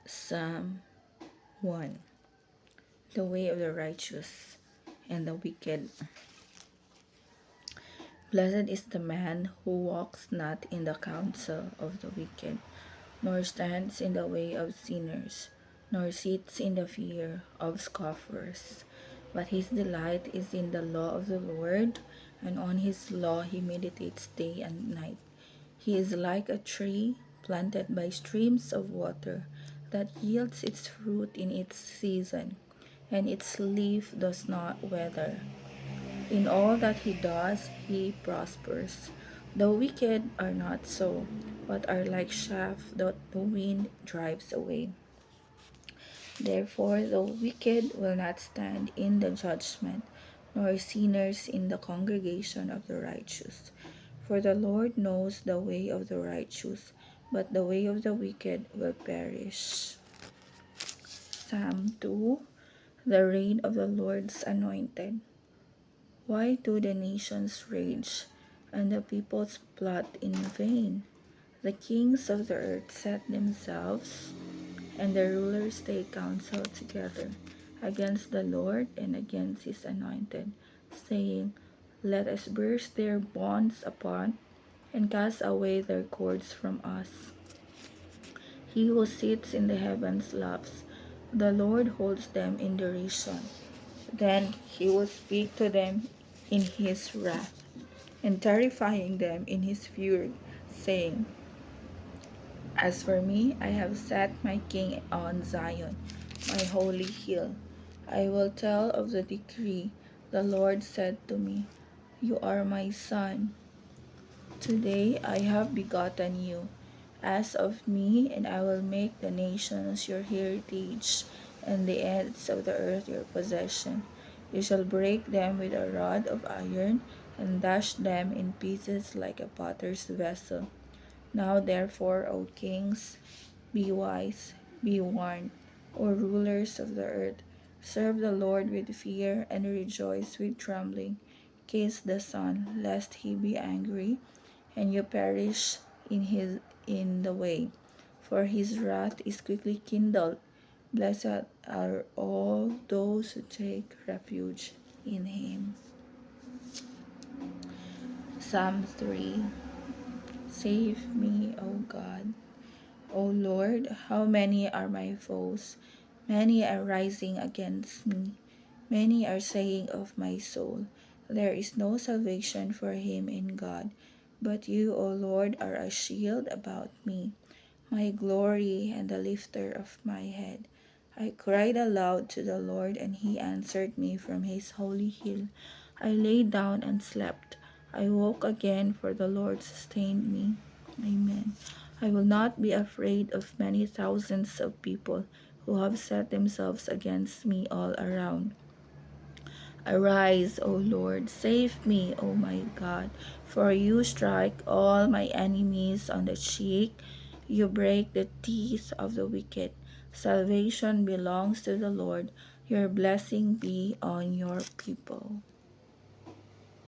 Psalm 1. The way of the righteous and the wicked. Blessed is the man who walks not in the counsel of the wicked, nor stands in the way of sinners, nor sits in the fear of scoffers. But his delight is in the law of the Lord, and on his law he meditates day and night. He is like a tree planted by streams of water that yields its fruit in its season, and its leaf does not wither. In all that he does, he prospers. The wicked are not so, but are like chaff that the wind drives away. Therefore, the wicked will not stand in the judgment, nor sinners in the congregation of the righteous. For the Lord knows the way of the righteous, but the way of the wicked will perish. Psalm 2. The reign of the Lord's anointed. Why do the nations rage, and the peoples plot in vain? The kings of the earth set themselves, and the rulers take counsel together against the Lord and against his anointed, saying, Let us burst their bonds apart, and cast away their cords from us. He who sits in the heavens laughs. The Lord holds them in derision. Then he will speak to them in his wrath, and terrifying them in his fury, saying, As for me, I have set my king on Zion, my holy hill. I will tell of the decree. The Lord said to me, You are my son. Today I have begotten you. As of me, and I will make the nations your heritage, and the ends of the earth your possession. You shall break them with a rod of iron, and dash them in pieces like a potter's vessel. Now therefore, O kings, be wise, be warned, O rulers of the earth. Serve the Lord with fear, and rejoice with trembling. Kiss the Son, lest he be angry, and you perish in the way, for his wrath is quickly kindled. Blessed are all those who take refuge in him. Psalm 3. Save me, O God. O Lord, how many are my foes? Many are rising against me. Many are saying of my soul, There is no salvation for him in God. But you, O Lord, are a shield about me, my glory and the lifter of my head. I cried aloud to the Lord, and he answered me from his holy hill. I lay down and slept. I woke again, for the Lord sustained me. Amen. I will not be afraid of many thousands of people who have set themselves against me all around. Arise, O Lord, save me, O my God, for you strike all my enemies on the cheek. You break the teeth of the wicked. Salvation belongs to the Lord. Your blessing be on your people.